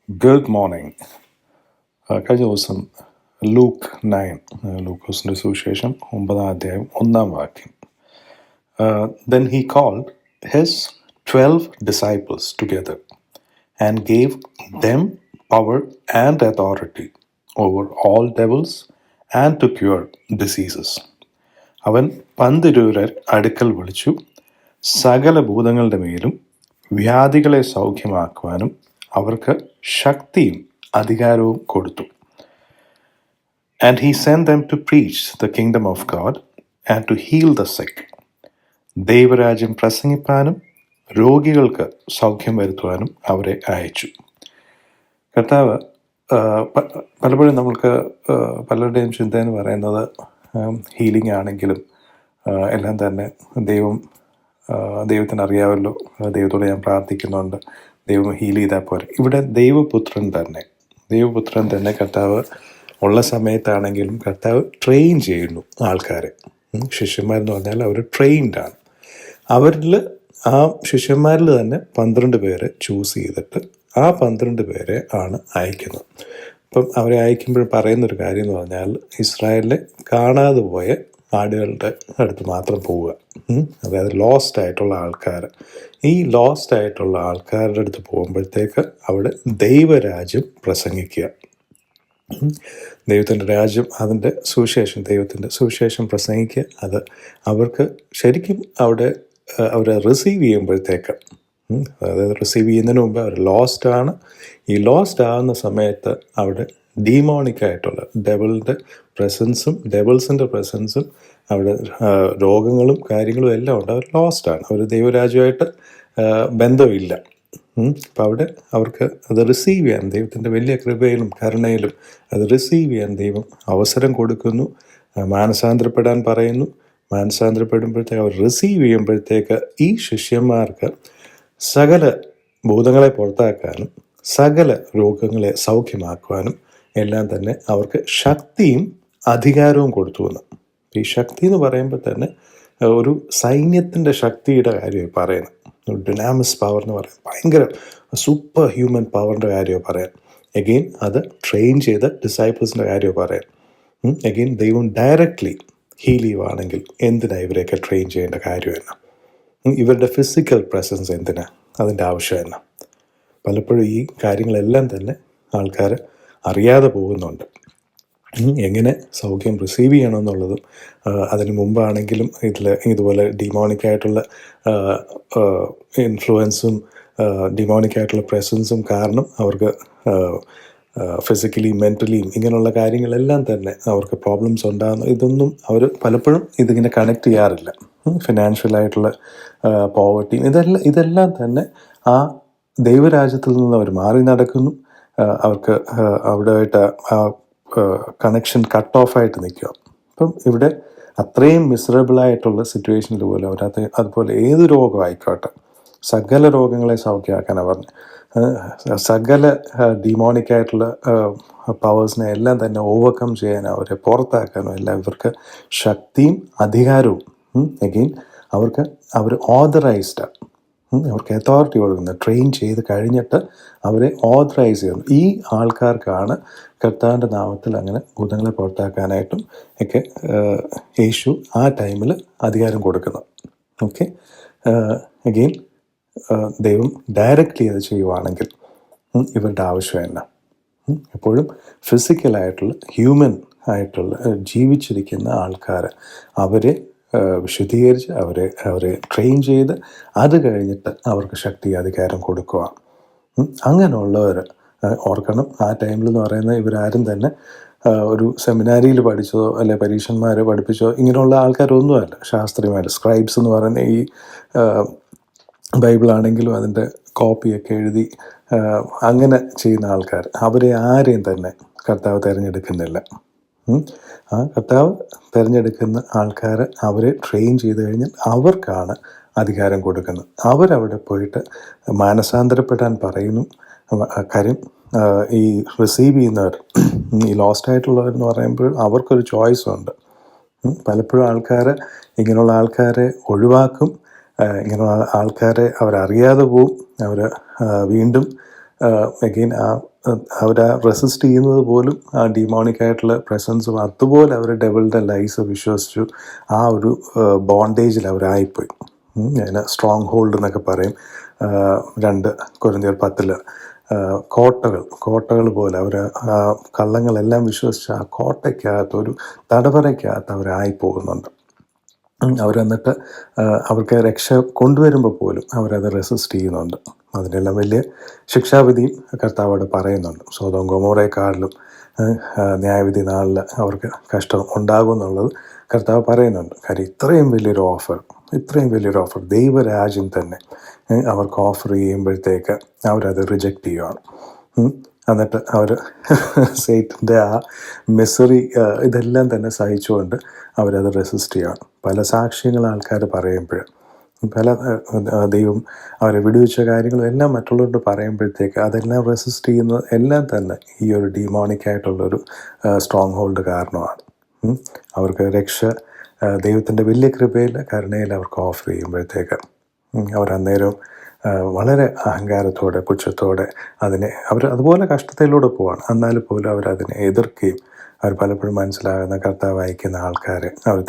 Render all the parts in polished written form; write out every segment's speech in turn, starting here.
Good morning. കഴിഞ്ഞ ദിവസം ലൂക്കോസിൻ്റെ സുവിശേഷം 9-ാം അധ്യായം 1-ാം വാക്യം. Then he called his 12 disciples together and gave them power and authority over all devils and to cure diseases. അവൻ 12 അടുക്കൽ വിളിച്ചു, സകല ഭൂതങ്ങളുടെ മേലും വ്യാധികളെ സൗഖ്യമാക്കുവാനും അവർക്ക് ശക്തിയും അധികാരവും കൊടുത്തു. And he sent them to preach the kingdom of God and to heal the sick. ദൈവരാജ്യം പ്രസംഗിപ്പാനും രോഗികൾക്ക് സൗഖ്യം വരുത്തുവാനും അവരെ അയച്ചു. കർത്താവ് പലപ്പോഴും നമ്മൾക്ക് പലരുടെയും ചിന്ത എന്ന് പറയുന്നത് ഹീലിംഗ് ആണെങ്കിലും എല്ലാം തന്നെ ദൈവത്തിന് അറിയാമല്ലോ, ദൈവത്തോട് ഞാൻ പ്രാർത്ഥിക്കുന്നുണ്ട്, ദൈവം ഹീൽ ചെയ്താൽ പോരെ. ഇവിടെ ദൈവപുത്രൻ തന്നെ കർത്താവ് ഉള്ള സമയത്താണെങ്കിലും കർത്താവ് ട്രെയിൻ ചെയ്യുന്നു ആൾക്കാരെ. ശിഷ്യന്മാരെന്ന് പറഞ്ഞാൽ അവർ ട്രെയിൻഡാണ്. ആ ശിഷ്യന്മാരിൽ തന്നെ 12 പേരെ ചൂസ് ചെയ്തിട്ട് ആ 12 പേരെ ആണ് അയക്കുന്നത്. അപ്പം അവരെ അയക്കുമ്പോൾ പറയുന്നൊരു കാര്യം എന്ന് പറഞ്ഞാൽ ഇസ്രായേലിലെ കാണാതെ പോയ ആടുകളുടെ അടുത്ത് മാത്രം പോവുക. അതായത് ലോസ്റ്റ് ആയിട്ടുള്ള ആൾക്കാർ. ഈ ലോസ്റ്റ് ആയിട്ടുള്ള ആൾക്കാരുടെ അടുത്ത് പോകുമ്പോഴത്തേക്ക് അവിടെ ദൈവരാജ്യം പ്രസംഗിക്കുക. ദൈവത്തിൻ്റെ രാജ്യം, അതിൻ്റെ ദൈവത്തിൻ്റെ സുവിശേഷം പ്രസംഗിക്കുക. അത് അവർക്ക് ശരിക്കും അവരെ റിസീവ് ചെയ്യുമ്പോഴത്തേക്ക്, അതായത് റിസീവ് ചെയ്യുന്നതിന് മുമ്പ് അവർ ലോസ്റ്റ് ആണ്. ഈ ലോസ്റ്റ് ആകുന്ന സമയത്ത് അവിടെ ഡീമോണിക്കായിട്ടുള്ള ഡെവിൾസിൻ്റെ പ്രസൻസും അവിടെ രോഗങ്ങളും കാര്യങ്ങളും എല്ലാം ഉണ്ട്. അവർ ലോസ്റ്റാണ്. അവർ ദൈവരാജ്യമായിട്ട് ബന്ധമില്ല. അപ്പം അവിടെ അവർക്ക് അത് റിസീവ് ചെയ്യാൻ ദൈവത്തിൻ്റെ വലിയ കൃപയിലും കരുണയിലും അത് റിസീവ് ചെയ്യാൻ ദൈവം അവസരം കൊടുക്കുന്നു. മാനസാന്തരപ്പെടാൻ പറയുന്നു. മാനസാന്തരപ്പെടുമ്പോഴത്തേക്ക് അവർ റിസീവ് ചെയ്യുമ്പോഴത്തേക്ക് ഈ ശിഷ്യന്മാർക്ക് സകല ഭൂതങ്ങളെ പുറത്താക്കാനും സകല രോഗങ്ങളെ സൗഖ്യമാക്കുവാനും എല്ലാം തന്നെ അവർക്ക് ശക്തിയും അധികാരവും കൊടുത്തു എന്ന്. ഈ ശക്തി എന്ന് പറയുമ്പോൾ തന്നെ ഒരു സൈന്യത്തിൻ്റെ ശക്തിയുടെ കാര്യമായി പറയുന്നത്. ഡൈനാമിക്സ് പവർ എന്ന് പറയാം, ഭയങ്കര സൂപ്പർ ഹ്യൂമൻ പവറിൻ്റെ കാര്യമാണ് പറയാം. എഗെയിൻ അത് ട്രെയിൻ ചെയ്ത ഡിസൈപ്പിൾസിൻ്റെ കാര്യമാണ് പറയാം. എഗെയിൻ ദൈവം ഡയറക്റ്റ്ലി ഹീൽ ചെയ്യുവാണെങ്കിൽ എന്തിനാണ് ഇവരെയൊക്കെ ട്രെയിൻ ചെയ്യേണ്ട കാര്യം എന്നാ? ഇവരുടെ ഫിസിക്കൽ പ്രസൻസ് എന്തിനാ? അതിൻ്റെ ആവശ്യം എന്നാ? പലപ്പോഴും ഈ കാര്യങ്ങളെല്ലാം തന്നെ ആൾക്കാർ അറിയാതെ പോകുന്നുണ്ട്. എങ്ങനെ സൗഖ്യം റിസീവ് ചെയ്യണമെന്നുള്ളതും അതിന് മുമ്പാണെങ്കിലും ഇതുപോലെ ഡിമോണിക്കായിട്ടുള്ള ഇൻഫ്ലുവൻസും ഡിമോണിക്കായിട്ടുള്ള പ്രസൻസും കാരണം അവർക്ക് ഫിസിക്കലിയും മെൻ്റലിയും ഇങ്ങനെയുള്ള കാര്യങ്ങളെല്ലാം തന്നെ അവർക്ക് പ്രോബ്ലംസ് ഉണ്ടാകുന്നു. ഇതൊന്നും അവർ പലപ്പോഴും ഇതിങ്ങനെ കണക്ട് ചെയ്യാറില്ല. ഫിനാൻഷ്യലായിട്ടുള്ള പോവർട്ടിയും ഇതെല്ലാം തന്നെ ആ ദൈവരാജ്യത്തിൽ നിന്ന് അവർ മാറി നടക്കുന്നു. അവർക്ക് അവിടെയായിട്ട് ആ കണക്ഷൻ കട്ട് ഓഫായിട്ട് നിൽക്കുക. അപ്പം ഇവിടെ അത്രയും മിസറബിളായിട്ടുള്ള സിറ്റുവേഷനിൽ പോലും അവരത് അതുപോലെ ഏത് രോഗം ആയിക്കോട്ടെ സകല രോഗങ്ങളെ സൗഖ്യമാക്കാനാണ് പറഞ്ഞത്. സകല ഡീമോണിക്കായിട്ടുള്ള പവേഴ്സിനെ എല്ലാം തന്നെ ഓവർകം ചെയ്യാനും അവരെ പുറത്താക്കാനും എല്ലാം ഇവർക്ക് ശക്തിയും അധികാരവും എഗെയിൻ അവർ ഓതറൈസ്ഡാണ്. അവർക്ക് അതോറിറ്റി കൊടുക്കുന്നത്. ട്രെയിൻ ചെയ്ത് കഴിഞ്ഞിട്ട് അവരെ ഓതറൈസ് ചെയ്യുന്നു. ഈ ആൾക്കാർക്കാണ് കർത്താവിൻ്റെ നാമത്തിൽ അങ്ങനെ ഭൂതങ്ങളെ പുറത്താക്കാനായിട്ടും ഒക്കെ യേശു ആ ടൈമിൽ അധികാരം കൊടുക്കുന്നത്. ഓക്കെ, അഗെയിൻ ദൈവം ഡയറക്റ്റ്ലി അത് ചെയ്യുവാണെങ്കിൽ ഇവരുടെ ആവശ്യം എന്നാ? എപ്പോഴും ഫിസിക്കലായിട്ടുള്ള ഹ്യൂമൻ ആയിട്ടുള്ള ജീവിച്ചിരിക്കുന്ന ആൾക്കാർ അവരെ വിശുദ്ധീകരിച്ച് അവരെ ട്രെയിൻ ചെയ്ത് അത് കഴിഞ്ഞിട്ട് അവർക്ക് ശക്തി അധികാരം കൊടുക്കുക. അങ്ങനെയുള്ളവർ ഓർക്കണം, ആ ടൈമിൽ എന്ന് പറയുന്നത് ഇവരാരും തന്നെ ഒരു സെമിനാരിയിൽ പഠിച്ചതോ അല്ലെ പരീക്ഷന്മാരെ പഠിപ്പിച്ചോ ഇങ്ങനെയുള്ള ആൾക്കാരൊന്നുമല്ല. ശാസ്ത്രീയമായിട്ട് സ്ക്രൈബ്സ് എന്ന് പറയുന്ന ഈ ബൈബിളാണെങ്കിലും അതിൻ്റെ കോപ്പിയൊക്കെ എഴുതി അങ്ങനെ ചെയ്യുന്ന ആൾക്കാർ, അവരെ ആരെയും തന്നെ കർത്താവ് തിരഞ്ഞെടുക്കുന്നില്ല. ആ കർത്താവ് തിരഞ്ഞെടുക്കുന്ന ആൾക്കാർ അവരെ ട്രെയിൻ ചെയ്ത് കഴിഞ്ഞാൽ അവർക്കാണ് അധികാരം കൊടുക്കുന്നത്. അവരവിടെ പോയിട്ട് മാനസാന്തരപ്പെടാൻ പറയുന്നു. കാര്യം ഈ റിസീവ് ചെയ്യുന്നവർ, ഈ ലോസ്റ്റ് ആയിട്ടുള്ളവരെന്ന് പറയുമ്പോൾ അവർക്കൊരു ചോയ്സ് ഉണ്ട്. പലപ്പോഴും ഇങ്ങനെയുള്ള ആൾക്കാരെ ഒഴിവാക്കും. ഇങ്ങനെയുള്ള ആൾക്കാരെ അവരറിയാതെ പോവും. അവർ വീണ്ടും അഗെയിൻ അവരാ റെസിസ്റ്റ് ചെയ്യുന്നത് പോലും ആ ഡീമോണിക് ആയിട്ടുള്ള പ്രസൻസും അതുപോലെ അവർ ഡെവിളുടെ ലൈസ് വിശ്വസിച്ചു ആ ഒരു ബോണ്ടേജിൽ അവരായിപ്പോയി. അതിന് സ്ട്രോങ് ഹോൾഡ് എന്നൊക്കെ പറയും. 2 കൊരിന്ത്യർ 10 കോട്ടകൾ പോലെ അവർ കള്ളങ്ങളെല്ലാം വിശ്വസിച്ച് ആ കോട്ടയ്ക്കകത്ത് ഒരു തടവറയ്ക്കകത്ത് അവരായി പോകുന്നുണ്ട്. അവരെന്നിട്ട് അവർക്ക് രക്ഷ കൊണ്ടുവരുമ്പോൾ പോലും അവരത് റെസിസ്റ്റ് ചെയ്യുന്നുണ്ട്. അതിനെല്ലാം വലിയ ശിക്ഷാവിധിയും കർത്താവോട് പറയുന്നുണ്ട്. സോദോം ഗൊമോറയെക്കാളിലും ന്യായവിധി നാളിൽ അവർക്ക് കഷ്ടം ഉണ്ടാകുമെന്നുള്ളത് കർത്താവ് പറയുന്നുണ്ട്. കാര്യം ഇത്രയും വലിയൊരു ഓഫർ ദൈവരാജ്യം തന്നെ അവർക്ക് ഓഫർ ചെയ്യുമ്പോഴത്തേക്ക് അവരത് റിജക്റ്റ് ചെയ്യുകയാണ്. എന്നിട്ട് അവർ സേറ്റൻ്റെ ആ മിസറി ഇതെല്ലാം തന്നെ സഹിച്ചുകൊണ്ട് അവരത് റെസിസ്റ്റ് ചെയ്യുകയാണ്. പല സാക്ഷ്യങ്ങൾ ആൾക്കാർ പറയുമ്പോൾ പല ദൈവം അവരെ വിടുവിച്ച കാര്യങ്ങളും എല്ലാം മറ്റുള്ളവരോട് പറയുമ്പോഴത്തേക്ക് അതെല്ലാം റെസിസ്റ്റ് ചെയ്യുന്നത് എല്ലാം തന്നെ ഈ ഒരു ഡീമോണിക്കായിട്ടുള്ളൊരു സ്ട്രോങ് ഹോൾഡ് കാരണമാണ്. അവർക്ക് രക്ഷ ദൈവത്തിൻ്റെ വലിയ കൃപയിൽ കരുണയിൽ അവർക്ക് ഓഫർ ചെയ്യുമ്പോഴത്തേക്ക് അവരന്നേരവും വളരെ അഹങ്കാരത്തോടെ പുച്ഛത്തോടെ അവർ അതുപോലെ കഷ്ടത്തിലൂടെ പോവാണ്. എന്നാൽ പോലും അവരതിനെ എതിർക്കുകയും അവർ പലപ്പോഴും മനസ്സിലാകുന്ന കർത്താവ് അയക്കുന്ന ആൾക്കാരെ അവർ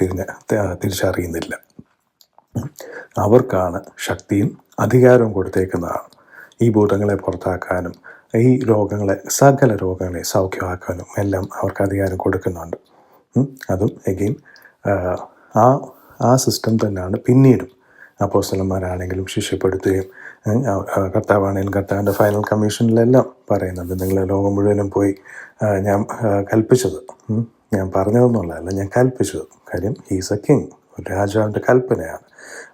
തിരിച്ചറിയുന്നില്ല. അവർക്കാണ് ശക്തിയും അധികാരവും കൊടുത്തേക്കുന്നതാണ് ഈ ഭൂതങ്ങളെ പുറത്താക്കാനും ഈ സകല രോഗങ്ങളെ സൗഖ്യമാക്കാനും എല്ലാം അവർക്ക് അധികാരം കൊടുക്കുന്നുണ്ട്. അതും എഗെയിൻ ആ സിസ്റ്റം തന്നെയാണ് പിന്നീടും അപ്പോസ്തലന്മാരാണെങ്കിലും ശിഷ്യപ്പെടുത്തുകയും കർത്താവാണെങ്കിലും കർത്താവിൻ്റെ ഫൈനൽ കമ്മീഷനിലെല്ലാം പറയുന്നുണ്ട്. നിങ്ങൾ ലോകം മുഴുവനും പോയി ഞാൻ കൽപ്പിച്ചത്, ഞാൻ പറഞ്ഞതെന്നുള്ളതല്ല, ഞാൻ കൽപ്പിച്ചത്. കാര്യം ഹീസ് എ കിങ്, ഒരു രാജാവിൻ്റെ കൽപ്പനയാണ്,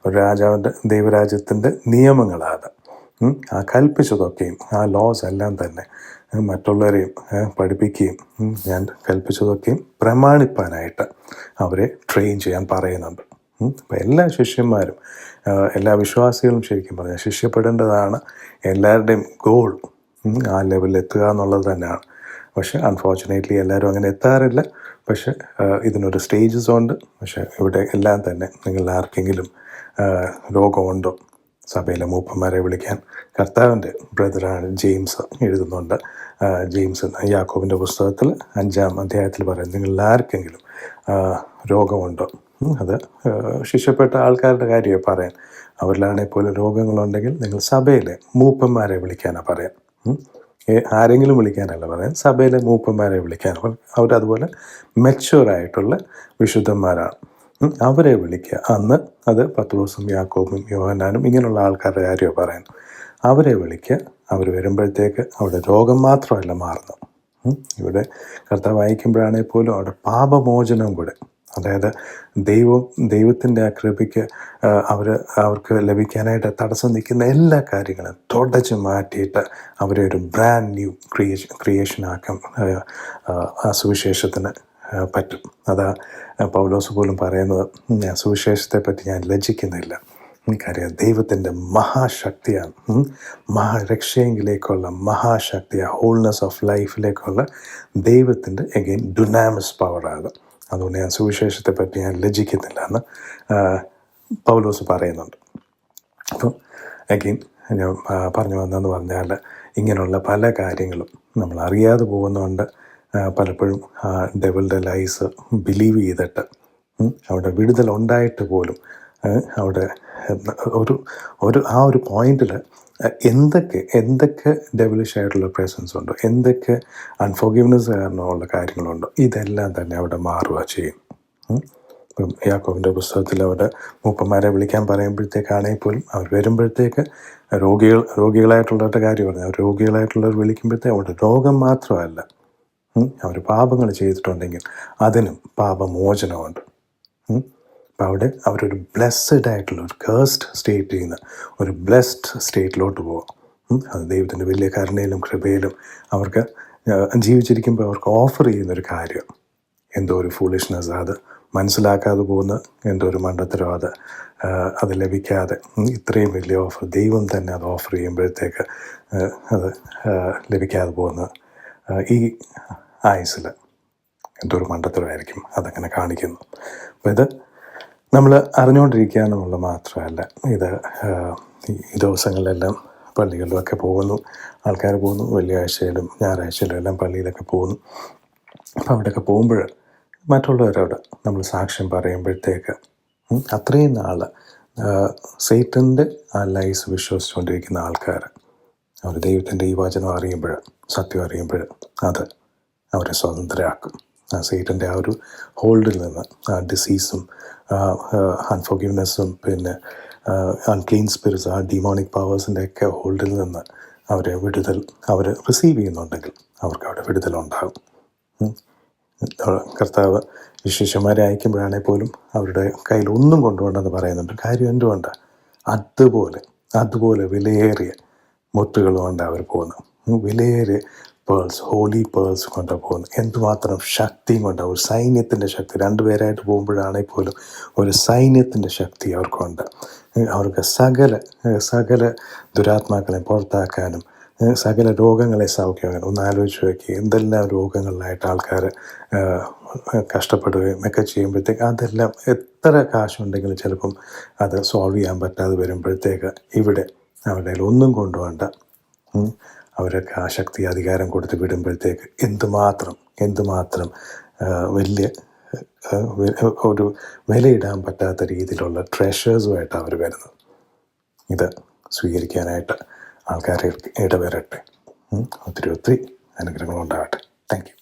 ഒരു രാജാവിൻ്റെ ദൈവരാജ്യത്തിൻ്റെ നിയമങ്ങളാണ്. ആ കൽപ്പിച്ചതൊക്കെയും ആ ലോസ് എല്ലാം തന്നെ മറ്റുള്ളവരെയും പഠിപ്പിക്കുകയും ഞാൻ കൽപ്പിച്ചതൊക്കെയും പ്രമാണിപ്പാനായിട്ട് അവരെ ട്രെയിൻ ചെയ്യാൻ പറയുന്നുണ്ട്. അപ്പം എല്ലാ ശിഷ്യന്മാരും എല്ലാ വിശ്വാസികളും ശരിക്കും പറഞ്ഞാൽ ശിഷ്യപ്പെടേണ്ടതാണ്. എല്ലാവരുടെയും ഗോൾ ആ ലെവലിൽ എത്തുക എന്നുള്ളത് തന്നെയാണ്. പക്ഷെ അൺഫോർച്ചുനേറ്റ്ലി എല്ലാവരും അങ്ങനെ എത്താറില്ല. പക്ഷെ ഇതിനൊരു സ്റ്റേജസ് ഉണ്ട്. പക്ഷെ ഇവിടെ എല്ലാം തന്നെ നിങ്ങൾ ആർക്കെങ്കിലും രോഗമുണ്ടോ, സഭയിലെ മൂപ്പന്മാരെ വിളിക്കാൻ കർത്താവിൻ്റെ ബ്രദറാണ് ജെയിംസ് എഴുതുന്നുണ്ട്. ജെയിംസ് യാക്കോബിൻ്റെ പുസ്തകത്തിൽ 5-ാം അധ്യായത്തിൽ പറയും, നിങ്ങളിൽ ആർക്കെങ്കിലും രോഗമുണ്ടോ, അത് ശിഷ്യപ്പെട്ട ആൾക്കാരുടെ കാര്യമാണ് പറയാൻ. അവരിലാണെങ്കിൽ പോലും രോഗങ്ങളുണ്ടെങ്കിൽ നിങ്ങൾ സഭയിലെ മൂപ്പന്മാരെ വിളിക്കാനാണ് പറയാം. ആരെങ്കിലും വിളിക്കാനല്ല പറയാൻ, സഭയിലെ മൂപ്പന്മാരെ വിളിക്കാൻ. അവരതുപോലെ മെച്യൂറായിട്ടുള്ള വിശുദ്ധന്മാരാണ്. അവരെ വിളിക്കുക. അന്ന് അത് പത്രോസും യാക്കോബും യോഹന്നാനും ഇങ്ങനെയുള്ള ആൾക്കാരുടെ കാര്യമാണ് പറയാൻ. അവരെ വിളിക്കുക. അവർ വരുമ്പോഴത്തേക്ക് അവിടെ രോഗം മാത്രമല്ല മാറുന്നത്. ഇവിടെ കർത്താവ് വായിക്കുമ്പോഴാണെങ്കിൽ പോലും അവിടെ പാപമോചനവും കൂടെ, അതായത് ദൈവത്തിൻ്റെ ആ കൃപയ്ക്ക് അവർക്ക് ലഭിക്കാനായിട്ട് തടസ്സം നിൽക്കുന്ന എല്ലാ കാര്യങ്ങളും തുടച്ച് മാറ്റിയിട്ട് അവരെ ഒരു ബ്രാൻഡ് ന്യൂ ക്രിയേഷനാക്കാൻ ആ സുവിശേഷത്തിന് പറ്റും. അതാ പൗലോസ് പോലും പറയുന്നത്, ഞാൻ സുവിശേഷത്തെ പറ്റി ഞാൻ ലജ്ജിക്കുന്നില്ല, എനിക്കറിയാം ദൈവത്തിൻ്റെ മഹാശക്തിയാണ്, രക്ഷയെങ്കിലേക്കുള്ള മഹാശക്തിയാണ്, ഹോൾനെസ് ഓഫ് ലൈഫിലേക്കുള്ള ദൈവത്തിൻ്റെ എഗെയിൻ ഡുനാമിസ് പവറാണ്. അതുകൊണ്ട് ഞാൻ സുവിശേഷത്തെ പറ്റി ഞാൻ ലജ്ജിക്കുന്നില്ല എന്ന് പൗലോസ് പറയുന്നുണ്ട്. അപ്പം അഗെയിൻ ഞാൻ പറഞ്ഞു വന്നതെന്ന് പറഞ്ഞാൽ ഇങ്ങനെയുള്ള പല കാര്യങ്ങളും നമ്മൾ അറിയാതെ പോകുന്നതുകൊണ്ട് പലപ്പോഴും ഡെവിളുടെ ലൈസ് ബിലീവ് ചെയ്തിട്ട് അവിടെ വിടുതലുണ്ടായിട്ട് പോലും അവിടെ ആ ഒരു പോയിന്റിൽ എന്തൊക്കെ ഡെവിലിഷ് ആയിട്ടുള്ള പ്രസൻസ് ഉണ്ടോ, എന്തൊക്കെ അൺഫോർഗിവ്നെസ് കാരണമുള്ള കാര്യങ്ങളുണ്ടോ, ഇതെല്ലാം തന്നെ അവിടെ മാറുക ചെയ്യും. ഇപ്പം യാക്കോബിൻ്റെ പുസ്തകത്തിൽ അവിടെ മൂപ്പന്മാരെ വിളിക്കാൻ പറയുമ്പോഴത്തേക്കാണെങ്കിൽ പോലും അവർ വരുമ്പോഴത്തേക്ക് രോഗികളായിട്ടുള്ളവരുടെ കാര്യം പറഞ്ഞു. അവർ രോഗികളായിട്ടുള്ളവർ വിളിക്കുമ്പോഴത്തേക്ക് അവിടെ രോഗം മാത്രമല്ല, അവർ പാപങ്ങൾ ചെയ്തിട്ടുണ്ടെങ്കിൽ അതിനും പാപമോചനമുണ്ട്. അപ്പം അവിടെ അവരൊരു ബ്ലെസ്ഡ് ആയിട്ടുള്ള ഒരു കേഴ്സ്ഡ് സ്റ്റേറ്റിൽ നിന്ന് ഒരു ബ്ലെസ്ഡ് സ്റ്റേറ്റിലോട്ട് പോകും. അത് ദൈവത്തിൻ്റെ വലിയ കരുണയിലും കൃപയിലും അവർക്ക് ജീവിച്ചിരിക്കുമ്പോൾ അവർക്ക് ഓഫർ ചെയ്യുന്നൊരു കാര്യം. എന്തോ ഒരു ഫൂളിഷ്നെസ്, അത് മനസ്സിലാക്കാതെ പോകുന്ന എന്തോ ഒരു മണ്ടത്തരോ, അത് ലഭിക്കാതെ ഇത്രയും വലിയ ഓഫർ ദൈവം തന്നെ അത് ഓഫർ ചെയ്യുമ്പോഴത്തേക്ക് അത് ലഭിക്കാതെ പോകുന്ന ഈ ആയുസ്സിൽ എന്തോ ഒരു മണ്ടത്തരമായിരിക്കും അതങ്ങനെ കാണിക്കുന്നു. അപ്പോൾ ഇത് നമ്മൾ അറിഞ്ഞുകൊണ്ടിരിക്കുക എന്നുള്ളത് മാത്രമല്ല, ഇത് ഈ ദിവസങ്ങളിലെല്ലാം പള്ളികളിലൊക്കെ പോകുന്നു, ആൾക്കാർ പോകുന്നു, വെള്ളിയാഴ്ചയിലും ഞായറാഴ്ചയിലും എല്ലാം പള്ളിയിലൊക്കെ പോകുന്നു. അപ്പോൾ അവിടെയൊക്കെ പോകുമ്പോൾ മറ്റുള്ളവരോട് നമ്മൾ സാക്ഷ്യം പറയുമ്പോഴത്തേക്ക് അത്രയും നാൾ സൈറ്റൻ്റെ ആ ലൈസ് വിശ്വസിച്ചുകൊണ്ടിരിക്കുന്ന ആൾക്കാർ അവർ ദൈവത്തിൻ്റെ ഈ വചനം അറിയുമ്പോൾ, സത്യം അറിയുമ്പോൾ അത് അവരെ സ്വതന്ത്രരാക്കും. ആ സൈറ്റൻ്റെ ആ ഒരു ഹോൾഡിൽ നിന്ന്, ആ ഡിസീസും അൺഫോർഗിവ്നെസ്സും പിന്നെ അൺക്ലീൻ സ്പിരിറ്റ്സ്, ആ ഡിമോണിക് പവേഴ്സിൻ്റെ ഒക്കെ ഹോൾഡിൽ നിന്ന് അവരെ വിടുതൽ അവർ റിസീവ് ചെയ്യുന്നുണ്ടെങ്കിൽ അവർക്ക് അവിടെ വിടുതലുണ്ടാകും. കർത്താവ് ശിഷ്യന്മാരെ അയക്കുമ്പോഴാണെങ്കിൽ പോലും അവരുടെ കയ്യിൽ ഒന്നും കൊണ്ടുപോകണമെന്ന് പറയുന്നുണ്ട്. കാര്യം എന്തുകൊണ്ടാണ്? അതുപോലെ വിലയേറിയ മുത്തുകളുകൊണ്ടാണ് അവർ പോകുന്നത്. വിലയേറിയ പേൾസ്, ഹോളി പേൾസ് കൊണ്ടാണ് പോകുന്നത്. എന്തുമാത്രം ശക്തിയും കൊണ്ടാണ്, ഒരു സൈന്യത്തിൻ്റെ ശക്തി. 2 പേരായിട്ട് പോകുമ്പോഴാണെങ്കിൽ പോലും ഒരു സൈന്യത്തിൻ്റെ ശക്തി അവർക്കുണ്ട്. അവർക്ക് സകല ദുരാത്മാക്കളെ പുറത്താക്കാനും സകല രോഗങ്ങളെ സൗഖ്യമാകാനും. ഒന്ന് ആലോചിച്ച് നോക്കി, എന്തെല്ലാം രോഗങ്ങളിലായിട്ട് ആൾക്കാർ കഷ്ടപ്പെടുകയും ഒക്കെ ചെയ്യുമ്പോഴത്തേക്ക് അതെല്ലാം എത്ര കാശുണ്ടെങ്കിലും ചിലപ്പം അത് സോൾവ് ചെയ്യാൻ പറ്റാതെ വരുമ്പോഴത്തേക്ക് ഇവിടെ അവരുടെ ഒന്നും കൊണ്ടുപോകണ്ട, അവരൊക്കെ ആ ശക്തി അധികാരം കൊടുത്ത് വിടുമ്പോഴത്തേക്ക് എന്തുമാത്രം വലിയ ഒരു വിലയിടാൻ പറ്റാത്ത രീതിയിലുള്ള ട്രഷേഴ്സുമായിട്ട് അവർ വരുന്നത്. ഇത് സ്വീകരിക്കാനായിട്ട് ആൾക്കാരെ ഇടവരട്ടെ. ഒത്തിരി അനുഗ്രഹങ്ങളുണ്ടാകട്ടെ. Thank you.